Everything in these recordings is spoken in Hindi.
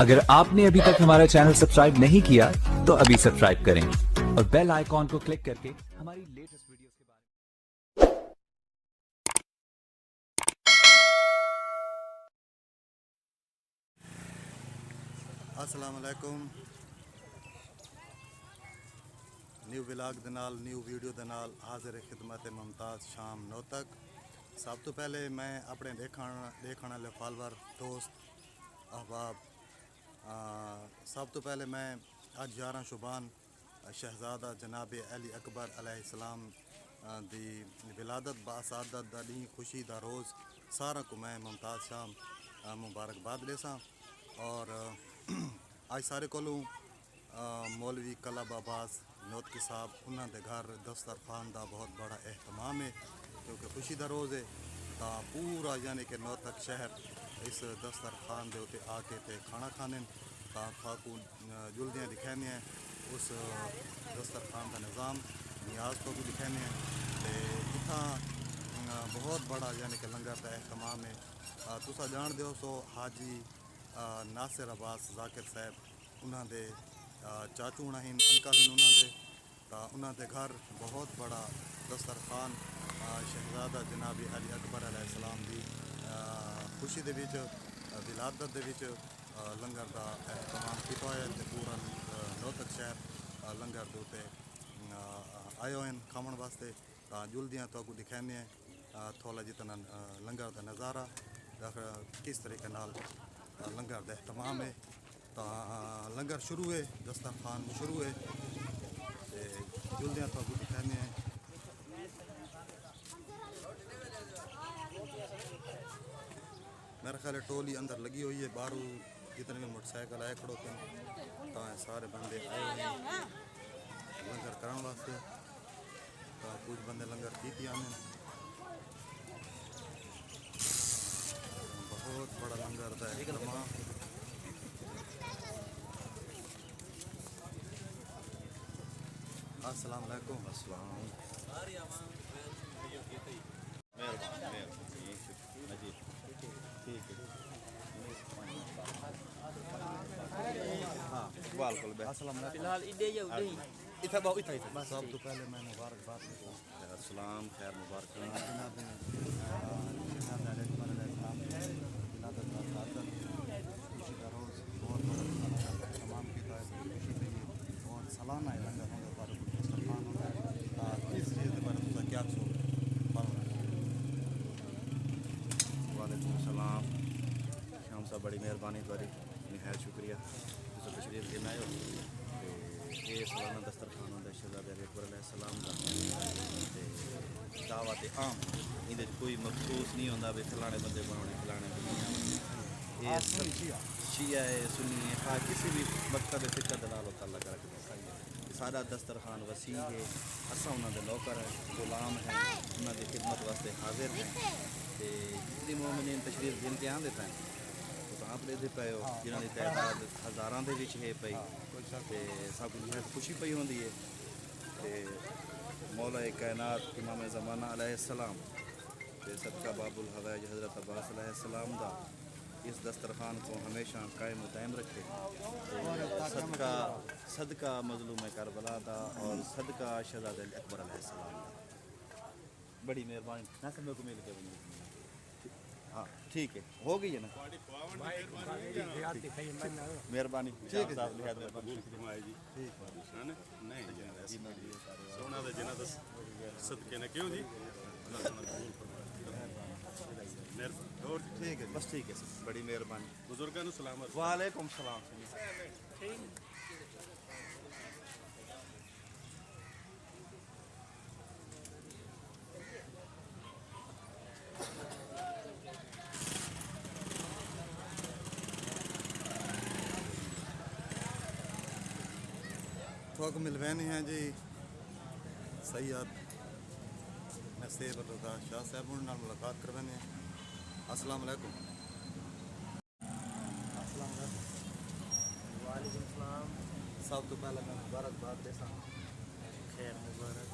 अगर आपने अभी तक हमारा चैनल सब्सक्राइब नहीं किया तो अभी सब्सक्राइब करें और बेल आइकॉन को क्लिक करके हमारी लेटेस्ट वीडियोस के बारे में। अस्सलाम वालेकुम। न्यू व्लॉग दे नाल न्यू वीडियो दे नाल हाजिर खिदमत मुमताज़ शाम 9 तक। सब तो पहले मैं अपने देखने वाले फॉलोअर दोस्त अहबाब सब तो पहले मैं अज 11 शुबान शहजादा जनाब अली अकबर अलैहिस्सलाम दी विलादत बासादत दा दी खुशी दा रोज़ सारा को मैं मुमताज़ शाम मुबारकबाद देसा। और आज सारे कोलों मौलवी कलब अब्बास नोतकी साहब उन्होंने घर दस्तरखान का बहुत बड़ा एहतमाम है क्योंकि खुशी का रोज़ है। तो पूरा यानी कि नौतक शहर इस दस्तरखान के उत्ते आके ते खाना खाने खाकू जुल्दियाँ दिखाने हैं उस दस्तरखान का निज़ाम नियाज को भी दिखाने हैं। तो इतना बहुत बड़ा यानी कि लंगर का एहतमाम है। तुसा जान दो सो हाजी नासिर अब्बास जाकिर साहब उन्होंने चाचू होना ही अंकल ही उन्होंने घर बहुत बड़ा दस्तरखान शहजादा जनाब अली अकबर अलैहिस्सलाम की खुशी दे विच विलादत दे विच लंगर का एहतमाम किया है। पूरा नौतक शहर लंगर के उत्ते आए हुए हैं खावन वास्ते। जुल्दियाँ तो अगू दिखाने हैं थोड़ा जितना लंगर का नज़ारा किस तरीके नाल लंगर का एहतमाम है। तो लंगर शुरू है दस्तरखान शुरू है जुल्दियाँ तो अगू दिखाने हैं। मेरा ख्याल है टोली अंदर लगी हुई है बाहर जितने भी मोटरसाइकिल आए खड़ोते हैं तो सारे बंदे आए हुए हैं लंगर कराने वास्ते। तो कुछ बंदे लंगर पीती आने बहुत बड़ा लंगर था एहतमाम। अस्सलाम वालेकुम। सब तो पहले मैं मुबारकबाद अस्सलाम खैर मुबारक जनाब खुशी का रोज़ बहुत बड़ा तमाम किया है खुशी के लिए और सालाना लंगर होगा पर दस्तरखान होगा इस चीज़ के बारे में क्या सोच। वालेकुम सलाम शाम साहब बड़ी मेहरबानी थोड़ी निहायत शुक्रिया तुम तशरीफ लेना आयो। ये सालाना दस्तरखान होंगे शहजादे अली अकबर अलैहिस्सलाम का दावत आम ये कोई मखसूस नहीं होता भी फलाने बंदे बनाने फलाने ये शिया है सुन्नी है खा किसी भी मकसद फिक्र दलाल तला कर सारा दस्तरखान वसी है असा उन्होंने नौकर है गुलाम है उन्होंने खिदमत वास्ते हाजिर हैं। तो जितनी मोमिनीन तशरीफ दिन के आते हैं तो आप लेते पे हो जिन्होंने तादाद हज़ारां दे विच है पई सब बहुत खुशी पई होंदी है। तो मौला कायनात इमाम ज़माना अलैहिस्सलाम ते सदका बाबुल हवाइज हज़रत अब्बास अलैहिस्सलाम दा इस दस्तरखान को हमेशा कायम दायम रखे। सदका सदका मजलूम करबला दा और सदका शहजादा अली अकबर अलैहिस्सलाम दा बड़ी मेहरबानी ना समय को मिल के हाँ ठीक है हो गई है ना मेहरबानी ठीक है सोना दे जिन्ना दस सदके ने क्यों जी और ठीक है बस ठीक है सर बड़ी मेहरबानी बुजुर्गों को सलामत। वालेकुम सलाम। थोक मिलवाने हैं जी सैयद नसीब रज़ा शाह साहब उन्होंने मुलाकात करवाने हैं। अस्सलाम वालेकुम। वालेकुम सलाम। सब तो पहले मैं मुबारकबाद देता खैर मुबारक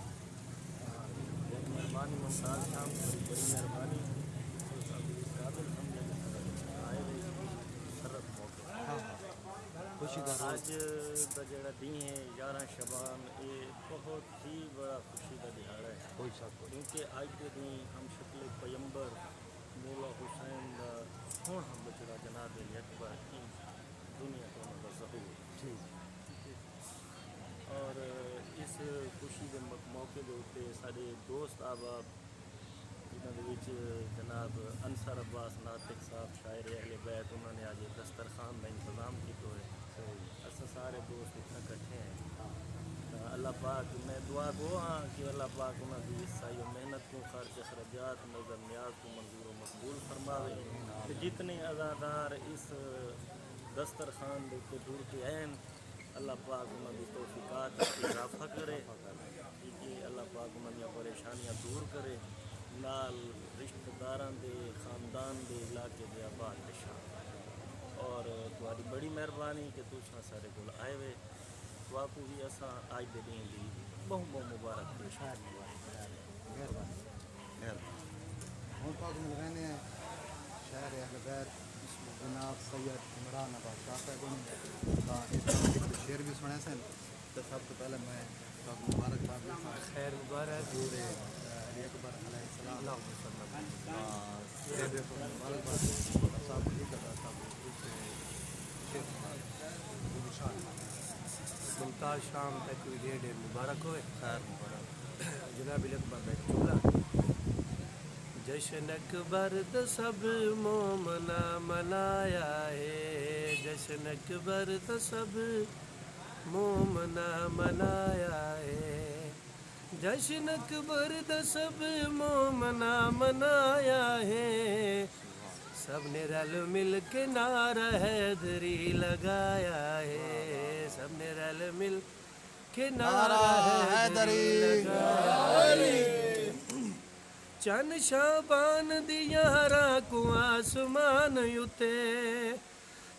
मेहरबानी मुमताज़ शाम बड़ी बड़ी मेहरबानी आए सरत मौके। हाँ हाँ ਅੱਜ ਦਾ ਜਿਹੜਾ ਦਿਨ ਹੈ 11 ਸ਼ਬਾਨ ਇਹ ਬਹੁਤ ਹੀ ਬੜਾ ਖੁਸ਼ੀ ਦਾ ਦਿਹਾੜਾ ਹੈ ਕਿਉਂਕਿ ਅੱਜ ਦੇ ਦਿਨ ਹਮ ਸ਼ਕਲ ਪੈਗੰਬਰ मौला हुसैन का ਹੁਣ ਹਮ ਬਚੜਾ ਜਨਾਬ ਅਕਬਰ की दुनिया को उन्होंने ज़हूर और इस खुशी के मौके के उत्ते साढ़े दोस्त अहबाब जिन्होंने विच जनाब अंसर अब्बास नातिक साहब शायर अहले बैत उन्होंने आज दस्तरखान का इंतज़ाम किया है अस सारे दोस्त इतना इकट्ठे हैं अल्लाह पाक मैं दुआ गो हाँ कि अल्लाह पाक उन्होंने हिस्सा मेहनत को खर्च अखराजात नज़र न्याज को मंजूर व मकबूल फरमावे जितने अज़ादार इस दस्तरखान के दूर के हैं अल्लाह पाक उन्होंने तौफीकात इजाफा करे कि अल्लाह पाक उन्होंने परेशानियाँ दूर करे नाल रिश्तेदारां दे खानदान दे इलाके दे आबाद निशान और तुम्हारी बड़ी मेहरबानी कि तुसा सारे को आए हुए वाकू भी असा आज दे दिन दी बहुत बहुत मुबारक पेश मेहरबानी हूँ पाक मिल रहे हैं शहर अहल बैत जनाब सैयद इमरान अब्बास शाह साहब ने शेर भी सुने सन तो सब तो पहले मैं मुबारकबाद खैर मुबारक पूरे अली अकबर अलैहिस्सलाम मुबारकबाद सब ठीक है सब मुमताज़ शाम तक भी ढेर ढेर मुबारक होए खैर मुबारक जनाब अकबर बैठ चूल्हा जश्न अकबर तो सब मोमना मनाया है जश्न अकबर तो सब मोमना मनाया है जश्न अकबर तो सब मोमना मनाया है सब ने रल मिल के नारा हैदरी लगाया है सब ने रल मिल के नारा हैदरी लगाया है चन शाबान दियारा को आसमान उते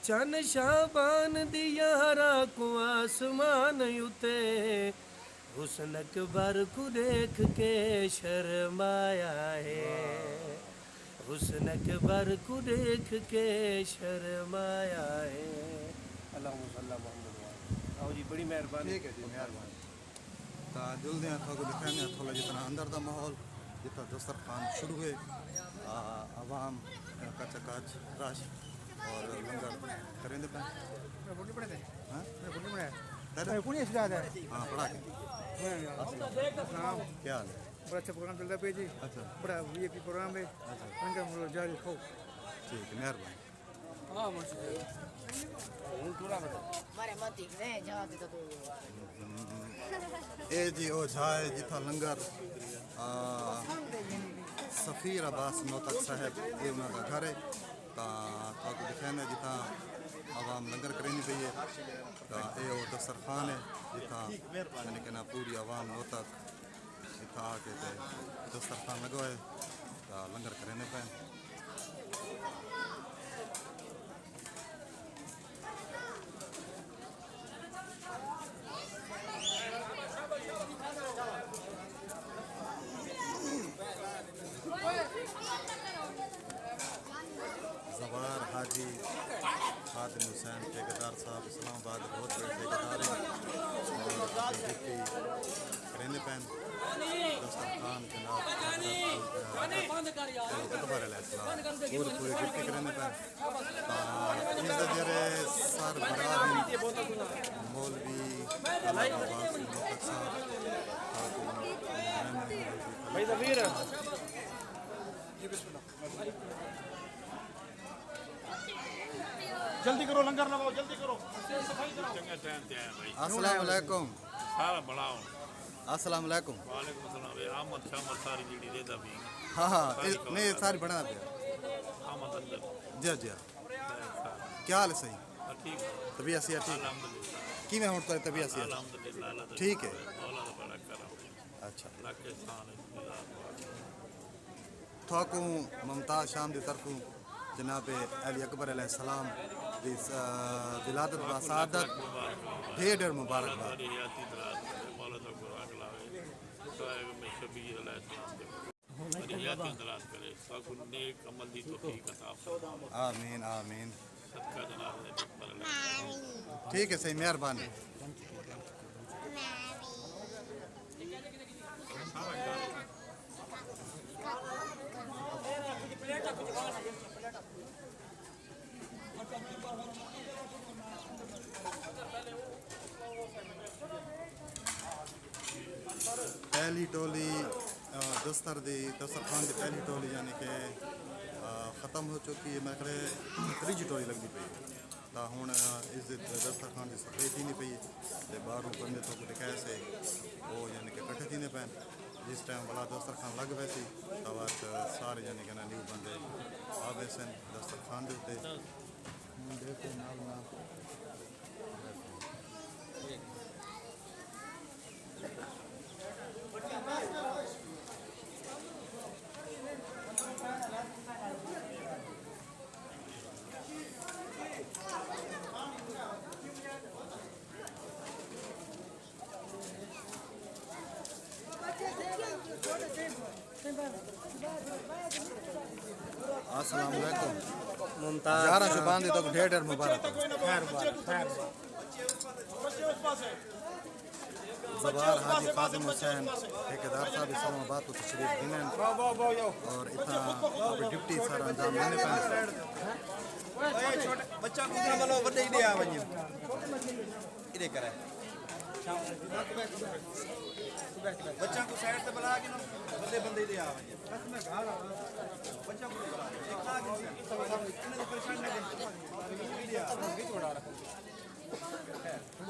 चन शाबान दियारा को आसमान उते हुस्न अकबर को देख के शर्माया है हुस्न अकबर को देख के शर्माया है अल्लाह मोहम्मद आओ जी बड़ी मेहरबानी ठीक है जी मेहरबानी तो जल्दी थोड़ा दिखाने थोड़ा जितना अंदर का माहौल जितना दस्तरखान शुरू है आवाम कचकच रश और लंगर करेंगे पे हाँ हाँ पढ़ा के क्या हाल है बड़ा अच्छा प्रोग्राम चलता पे जी अच्छा बड़ा वीआईपी प्रोग्राम है लंगर मतलब जारी खो ठीक है मेहरबानी मारे मत ने जहाँ देता तो ए जी ओ झाए जिथा लंगर सफ़ीर अब्बास नौतक साहब ये उन्होंने घर है तो दिखाने जिथा आवाम लंगर करेंगी पई है तो ये वो दस्तरखान है जिथा यानी कि ना पूरी आवाम नौतक जिथा आके दस्तरखान लगो है तो लंगर करेंगे पे जवार हाजी खादिम हुसैन ठेकेदार साहब इस्लामाबाद बहुत बड़े ठेकेदार हैं और करेंगे पैन दस्तरखान जनाब अकबर अलैहिस्सलाम पूरी पूरी डिप्टी करेंगे पैन इस जरे सर बराबर मौलवी भाई ज़मीर जल्दी करो लंगर लगाओ जल्दी करो सफाई कराओ चंगा टाइम ते आया भाई अस्सलाम वालेकुम सारा बढ़ाओ अस्सलाम वालेकुम वालेकुम अस्सलाम आमद शामद सारी जीड़ी देदा भी हाँ हाँ नहीं सारी बना दिया आमद अंदर जी जी क्या हाल है सही ठीक तबीयत से ठीक अल्हम्दुलिल्लाह कि मैं होता है तबीयत से अल्हम्दुलिल्लाह अल्लाह ठीक है मौला दा बड़ा करम अच्छा लाके शान थोकू मुमताज़ शाम की तरफों जनाब अली अकबर अलैहिस्सलाम की विलादत व सआदत ढेर ढेर मुबारकबाद सारी याती दराज मौला दा कुरान लावे साहिब में शबीर अलैहिस्सलाम दे सारी याती दराज करे साकु नेक अमल दी तौफीक अता फरमावे आमीन आमीन सदका जनाब ने अकबर अलैहिस्सलाम ठीक है सही, मेहरबानी। पहली टोली दस्तरखान की पहली टोली यानी कि ख़त्म हो चुकी है। मेरे त्रीजी टोली लगती पई तो हूँ इस दस्तरखान की सफाई थी पई तो बाहरों बंदे तो कुछ कैसे वो यानी कि कट्ठे थी पैन। जिस टाइम बड़ा दस्तरखान लग पे सी तो सारे यानी कि न्यू बंदे आ गए सन दस्तरखान के उत्ते। देखो नाल नाल अस्सलाम वालेकुम। मुमताज़ यारा जुबान दे तो ढेर ढेर मुबारक। जबार हाजी कासिम हुसैन ठेकेदार साहब इस्लामाबाद को तशरीफ दिने और इतना डिप्टी सर अंजाम देने बच्चा को बोलो बड़े ही आ वञे इधर करे बच्चा को साइड पे बुला के ना बड़े बंदे दे आ वञे बच्चा को बुला एक आ के इन्हें परेशान न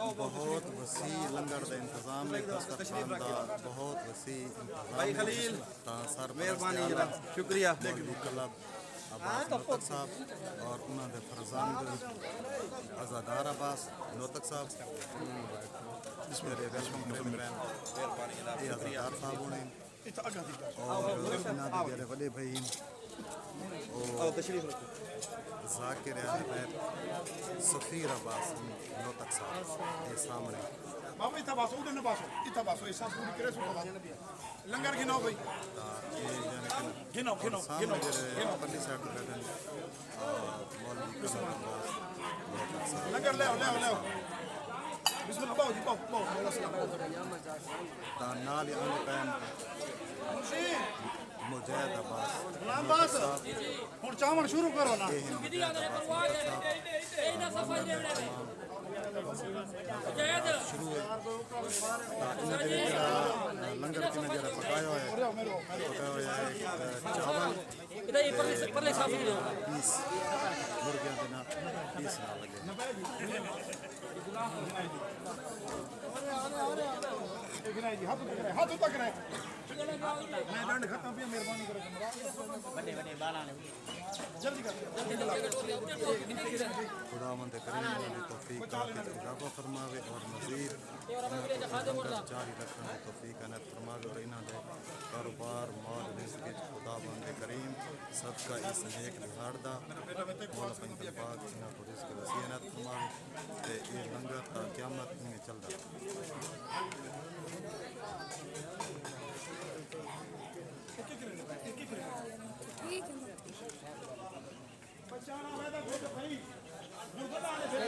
बहुत वसी लंगर का इंतजाम है। दस्तरखान का बहुत वसी इंतजाम भाई खलील सर मेहरबानी जनाब शुक्रिया क्लब अब्बास नोतक साहब और उन्होंने फरजान अजादार अब्बास नोतक साहब मेरे वेलकम प्रोग्राम अजादार साहब होने और मेरे बड़े भाई तशरीफ रखो जाकिर अहमद सफ़ीर अब्बास नोतक साहब के सामने बाबा इतना बासो उधर न बासो इतना बासो ऐसा पूरी करे सो लंगर गिनाओ भाई गिनाओ गिनाओ गिनाओ पल्ली साहब बैठे मौलवी कमर अब्बास नोतक साहब लंगर ले ले बिस्मिल्लाह बाओ जी बाओ नाल अंग पैन मुजाहिद अब्बास नाम बास हुन चावण शुरू करो ना शुरू है लंगर की नजर पकाया है चावल पीस मुर्गियां देना पीस ना लगे हाथ तक रहे मैं दंड खत्म पिया मेहरबानी करो बड़े बड़े बाला ने जल्दी कर खुदावंद करीम वाली तौफीक का इजाफा फरमावे और मज़ीद जारी रखने की तौफीक अनत फरमावे और इन्हां दे कारोबार माल रिज़्क़ विच खुदावंद करीम सदका इस नेक दिहाड़ दा मौला पंजल पाक इन्हां को रिज़्क़ वसी अनत फरमावे ते ये लंगर ता क़यामत में चलदा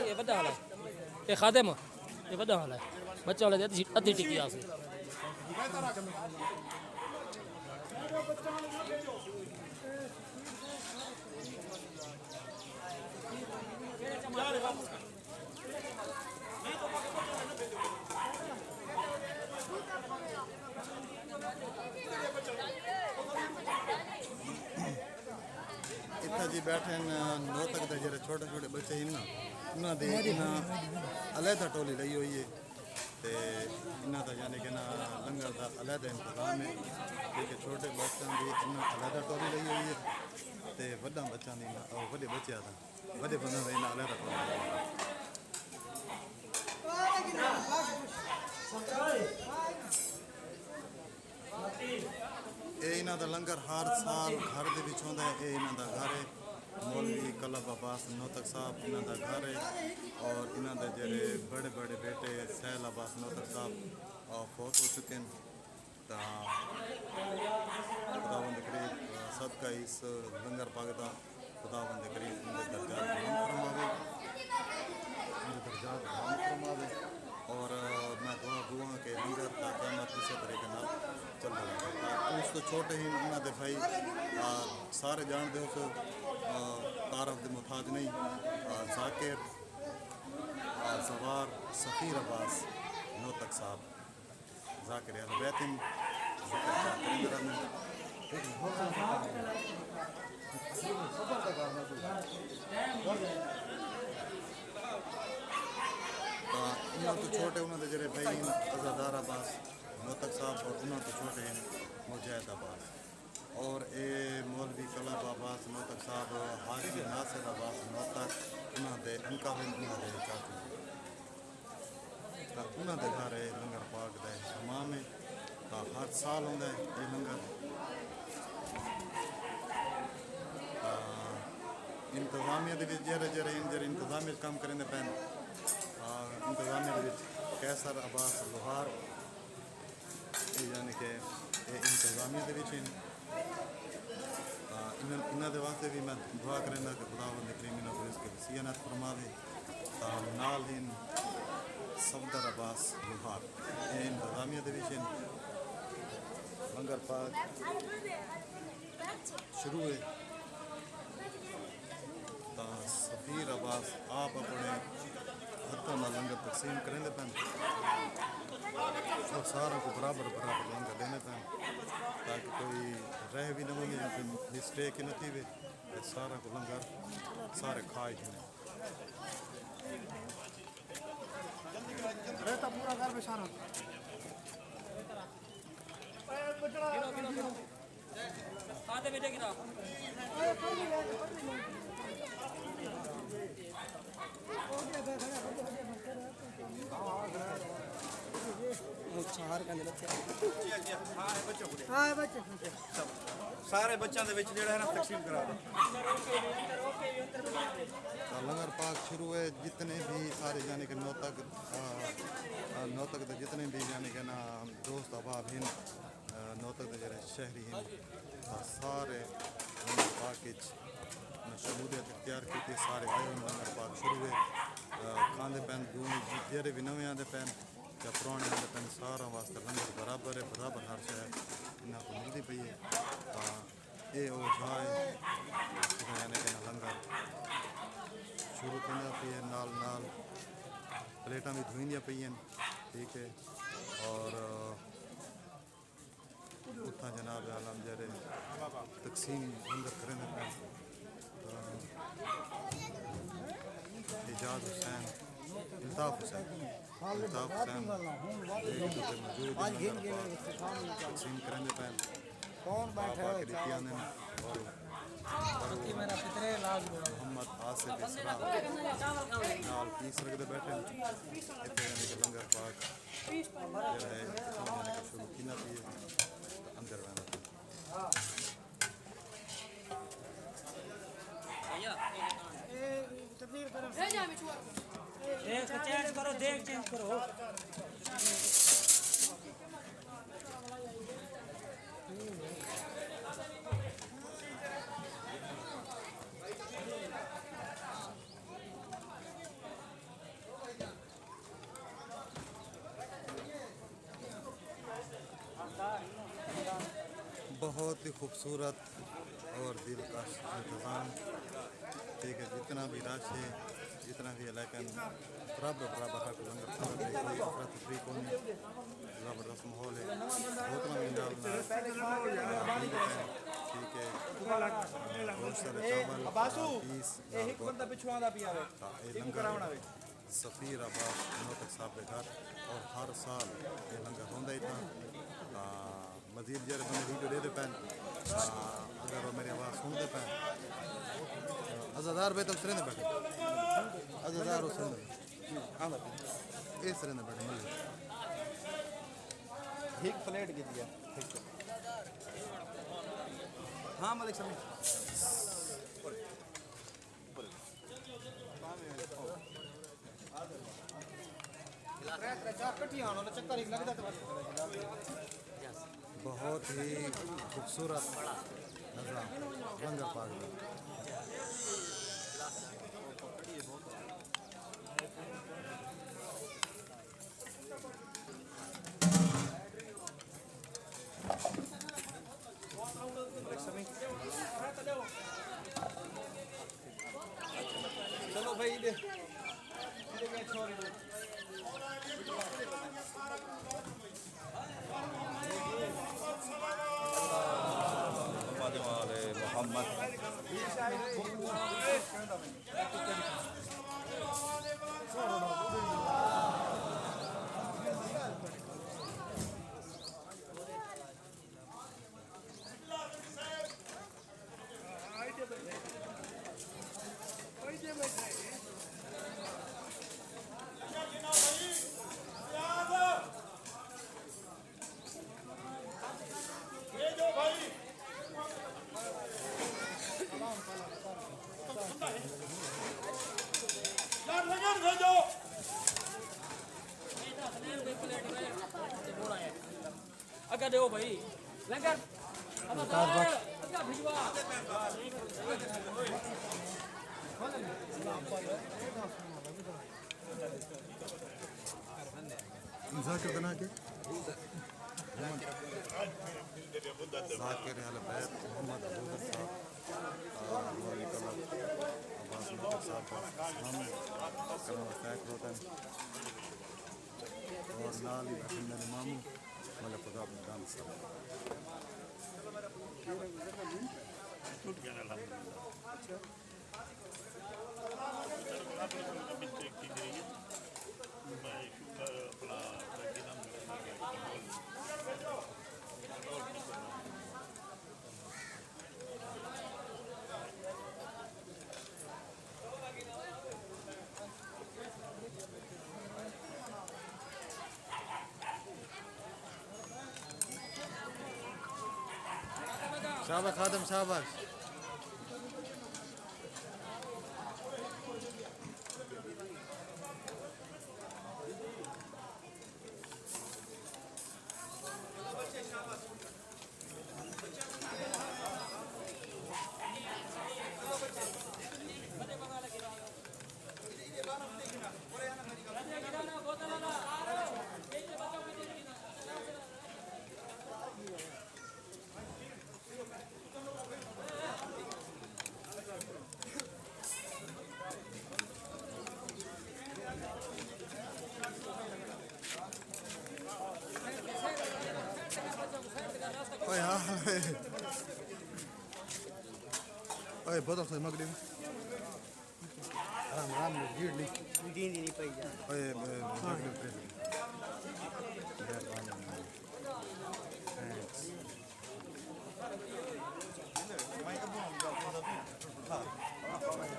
ये बड़ा हाल है ये खादिम ये बड़ा हाल है बच्चा वाला अद्धी टिकी आसे इतना जी बैठे नोतक के जो छोटे छोटे बच्चे हैं ना उन्होंने अलहदा टोली ली हुई है तो इन्हों का यानी कि ना लंगर का अलहदा इंतजाम है ठीक है। छोटे बच्चों की इन्हें अलहदा टोली ली हुई है तो वड्डा बच्चों की वे बच्चे था वे बंद का इन्हें अलहदा टोली ये इन्हों का लंगर हर साल घर के विच होंदा है। ये इन्हों का घर है मौलवी कलब अब्बास नोतक साहब इन्हों का घर है और इन्हों के जेरे बड़े बड़े बेटे सहल अब्बास नोतक साहब फौत हो चुके हैं। तो खुदावंद करीब सदका इस लंगर पाक दा खुदावंद करीब उनके दर्जात बुलंद फरमावे उनके दर्जात तो छोटे ही उन्होंने भाई सारे जानते हो सो तारफ के मुताज नहीं जाकिर जवार सफ़ीर अब्बास नौतक साहब जाकिर बैतिन तो छोटे उन्होंने जरे भाई अजादार अब्बास नौतक साहब और उन्होंने तो छोटे हैं मुजाहिद अब्बास और ए मौलवी कलब अब्बास नौतक साहब हाजी नासिर अब्बास नौतक उन्होंने उनका भी उन्होंने चाचू उन्होंने घर है लंगर पाक दे तमाम है हर साल होंगे ये लंगर इंतजामिया जरे जरे जरे इंतजामिया काम करेंगे पैन इंतजामिया कैसर अब्बास लोहार यानी कि इंतजामिया इन्होंने वास्ते भी मैं दुआ करेंदा कि खुदावंद करीम इन्हां को इसकी वसीयत फरमावे नाल इन सफदर अब्बास लोहार ये इंतजामिया लंगर पाक शुरू है सफ़ीर अब्बास आप अपने हथों में लंगर तकसीम करेंगे पैन और सारों को बराबर बराबर लंगर देने पैन ताकि कोई रह भी न वही कोई मिस्टेक ही न थी वे सारा को लंगर सारे खाए ही रहता पूरा घर में सारा खाते बेटे गिरा सारे बच्चों के जोड़ा है ना तकसीम करा दो लंगर पाक शुरू है जितने भी सारे यानी कि नौतक के जितने भी यानी कि ना दोस्त अहबाब हैं नौतक के जरे शहरी हैं सारे लंगर पाक शमूलियत इख्तियार की थी सारे आए लंगर पाक शुरू है खाते पैन दूनी जेरे भी नवे आते पैन या पुराने आते पैन सारा वास्ते लंगर बराबर है बराबर हर शहर इन्हों को मिलती पई है ये ओ जाए यानी कि लंगर शुरू करना पी है नाल नाल प्लेटा भी धोइंदियाँ पई हैं ठीक है और उतना जनाब आलम जरे तकसीम लंगर करेंगे पैन इजाज़ हुसैन इल्ताफ़ हुसैन तकसीम करेंगे पैन कौन बैठे मोहम्मद आसिफ इसरा नाल पीस रखते बैठे इतने यानी कि लंगर पाक जो है शुरू की ना पी अंदर रहना चेंज करो देख चेंज करो बहुत ही खूबसूरत और दिलकश इंतज़ाम ठीक है जितना भी रश है जितना भी लेकिन बराबर बराबर हक लंगर कोई अफरा तफरी को नहीं ज़बरदस्त माहौल है बहुत ठीक है बहुत सारे चावल सफ़ीर अब्बास नौतक साहब के घर और हर साल ये लंगर होंदा ही था मजीद जरा बंदे वीडियो दे पैन अगर वो मेरी आवाज़ सुनते पैन अज़ादार बेतल सरेंदे बैठे अज़ादार सरेंदे इस सरेंदे बैठे मिल एक प्लेट की दिया हाँ मलिक समय बहुत ही खूबसूरत नज़ारा लंगर पाक का के दो भाई लंगर भिजवा जाकिर तना के जाकिर अहल बैत मोहम्मद अबूबकर साहब मौलवी कमर अब्बास नदर साहब हम कलम फैक रोतन और नाल ही मेरे मामू मौला खुदा दान साहब टूट गया ना शाबाश खादम शाबाश ओए बोतल से मगड़ी में राम राम गिर ली दी नहीं पाई जा ओए मगड़ी पे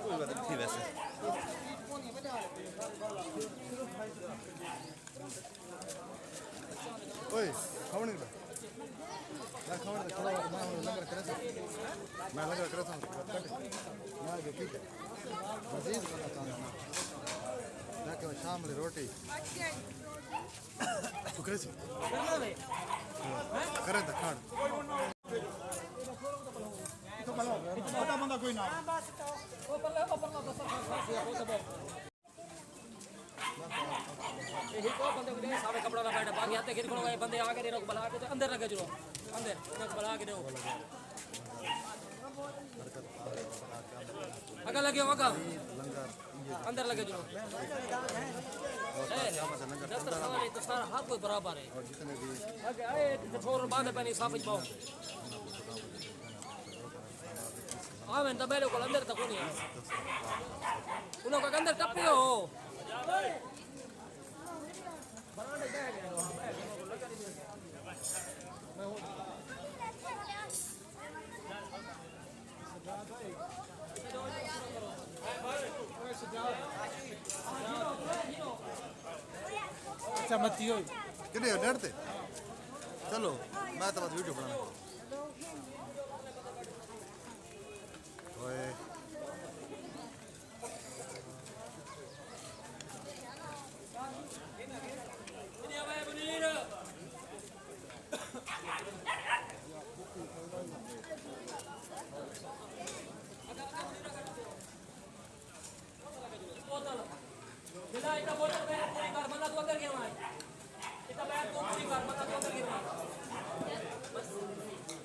कोई बात नहीं थी वैसे ओए खावणे का मैं खावणे का थोड़ा मैं लंगर करे था मैं लंगर करे था मैं आगे ठीक है मजीद करना चाहता हूं ताकि मैं शाम में रोटी तू करे करे तो खाड़ तो बोलो बड़ा बंदा कोई ना यही को बंदे को दे सारे कपड़ा लगा बैठा बाकी आते गिर को बंदे आगे दे रो बला के अंदर लगे जो अंदर बला के दो अगर लगे होगा अंदर लगे जो तो सारा हाथ कोई बराबर है और जितने भी आगे आए तो छोड़ बांधे पहले साफ पाओ हाँ मैं तो मेरे को अंदर तक नहीं उन लोगों का अंदर टप्पी हो अच्छा मत हो कितने डरते चलो मैं तो बस वीडियो बनाना ओए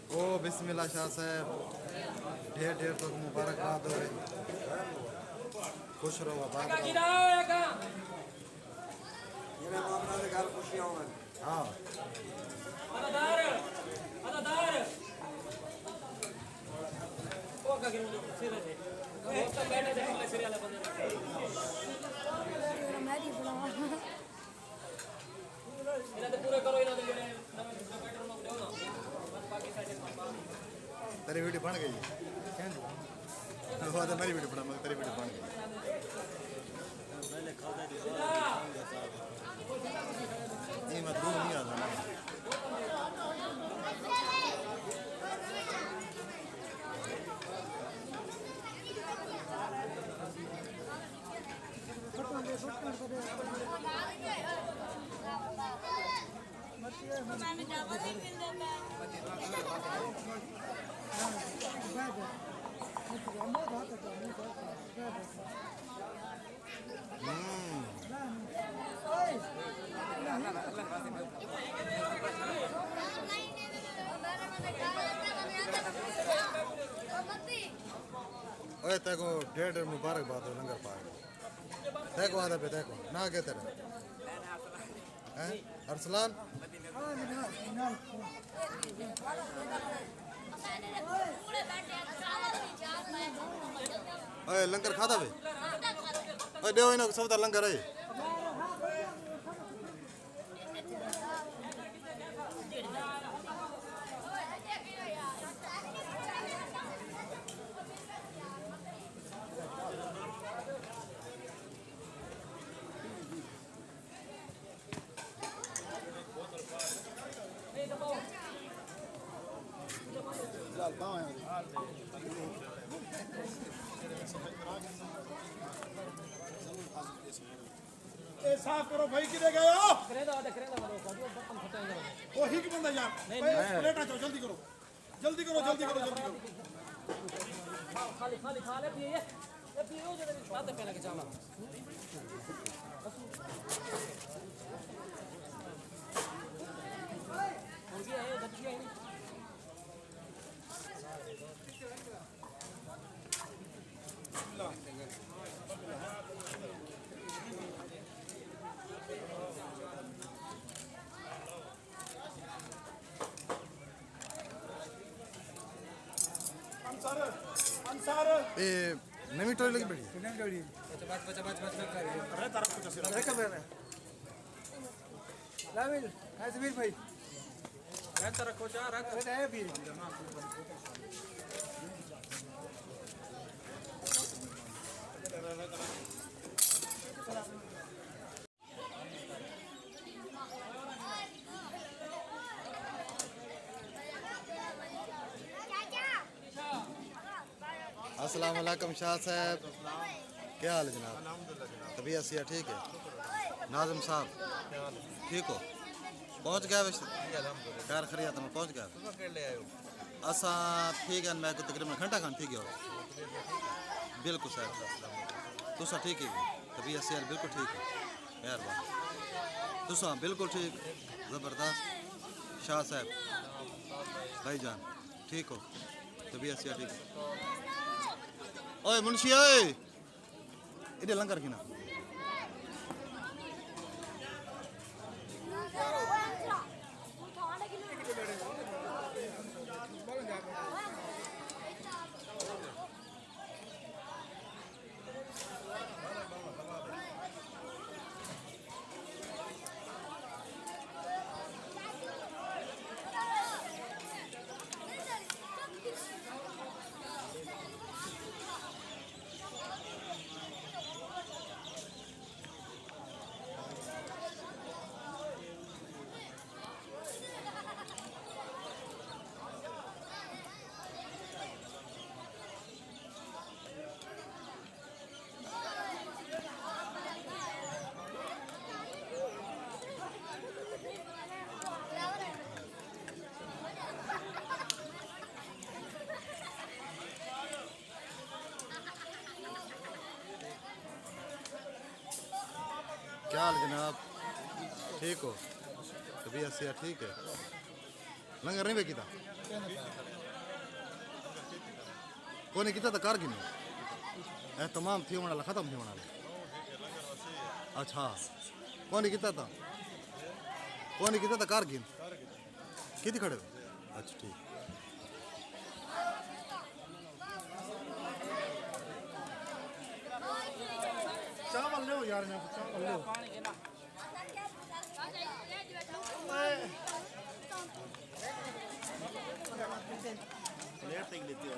ओ बिस्मिल्लाह शाह साहब ढेर ढेर तो मुबारकबाद हो रही खुश रहो आबाद रहो हाँ तेरी वीडियो बन गई वो तो मेरी वीडियो बना मगर तेरी वीडियो बन गई नहीं मैं दूर नहीं आता ना ओए तेको ढेर मुबारकबाद हो लंगर पाए तेको आधा पे तेको ना के तेरे हैं अरसलान ओए लंगर खाता बे ओए देओ इनो सबदा लंगर है ए साफ करो भाई किधर गए हो वो ही की बंदा यार प्लेट आ जाओ जल्दी करो जल्दी करो जल्दी करो जल्दी करो खाली खाली खा ले पिए ये पियो जो बात पहले के चला हो गया है बच्चियां है ए नवी टोली लगी बड़ी लामिल है समीर भाई रख रखो चा रख है भी अस्सलाम वालेकुम शाह साहब क्या हाल है जनाब तबीयत सिया ठीक है नाज़िम साहब ठीक हो पहुंच गया वैसे खैर खरिया तुम पहुंच गया असा ठीक है मैं तकरीबन घंटा खंड ठीक है बिल्कुल साहब तुसा ठीक है तबीयत सिया बिल्कुल ठीक है मेहरबानी तुसा बिल्कुल ठीक ज़बरदस्त शाह साहब भाईजान ठीक हो तबीयत सिया ठीक है ओए मुंशी ओए इधर लंगर की ना क्या हाल जनाब ठीक हो तबीयत सिया ठीक है लंगर नहीं बेकी था कोने किता था कार की नहीं तमाम थी वाला ख़त्म थी वाला अच्छा कोने किता था कार की कितनी खड़े हो अच्छा ठीक चावल ले यार मैं चावल ले प्लेट तक लेती हो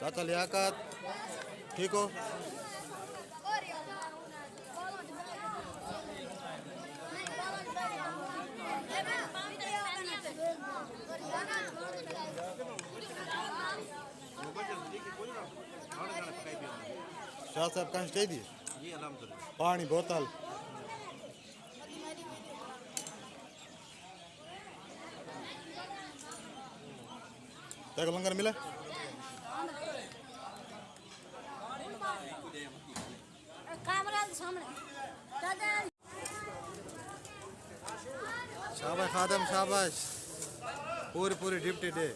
चाचा लियाकत ठीक हो शाह साहब कहाँ चाहिए जी अल्हम्दुलिल्लाह। पानी बोतल तेरे लंगर मिला कैमरा के सामने शाबाश खादम शाबाश पूरी पूरी डिप्टी डे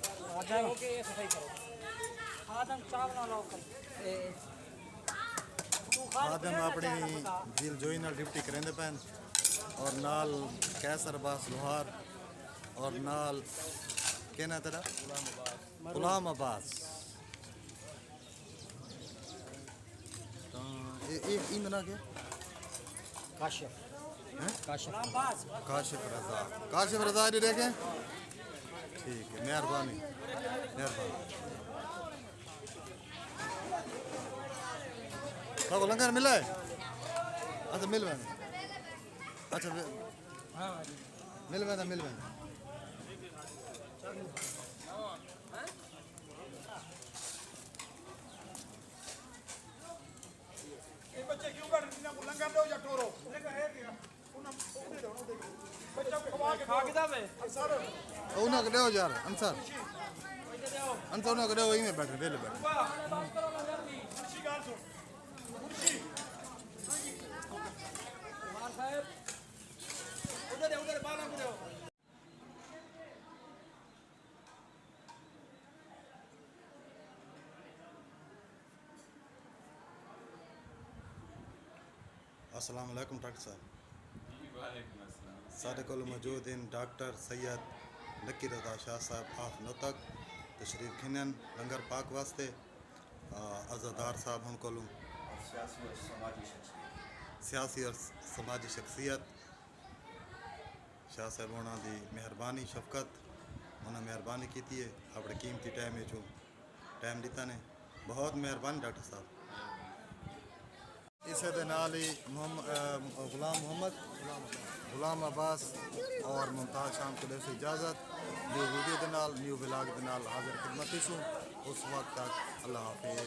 खादम अपनी दिल जोई नाल डिप्टी करेंदे पैन और नाल कैसर अब्बास लोहार और नाल कहना तेरा गुलाम अब्बास तो एक इंदना के काशिफ काशिफ काशिफ रजा जी देखें ठीक है मेहरबानी मेहरबानी तो लंगर मिला है अच्छा मिल में अच्छा मिल में बच्चे क्यों कर लंगर दो या टोरो बच्चा खवा के खा के दावे अंसार उन्हें कड़े हो यार अंसार उन्हें कड़े हो ही में बैठे वेले बैठे खुशी गाल सुन खुशी कुमार साहब उधर बाला को दो अस्सलाम वालेकुम डॉक्टर साहब साढ़े को मौजूद हैं डॉक्टर सैयद नकी रजा शाह साहब आफ नोतक तशरीफ खिनन लंगर पाक वास्ते अज़ादार साहब हम को सियासी और समाजी शख्सियत शाह साहब होना दी मेहरबानी शफकत उन्हें मेहरबानी की है अपने कीमती टाइम चो टाइम दिता ने बहुत मेहरबानी डॉक्टर साहब इस दे नाल ही गुलाम मोहम्मद गुलाम अब्बास और मुमताज़ शाम को दे इजाज़त न्यू वीडियो के नाल न्यू ब्लॉग के नाल हाजिर खिदमत उस वक्त तक अल्लाह हाफिज़।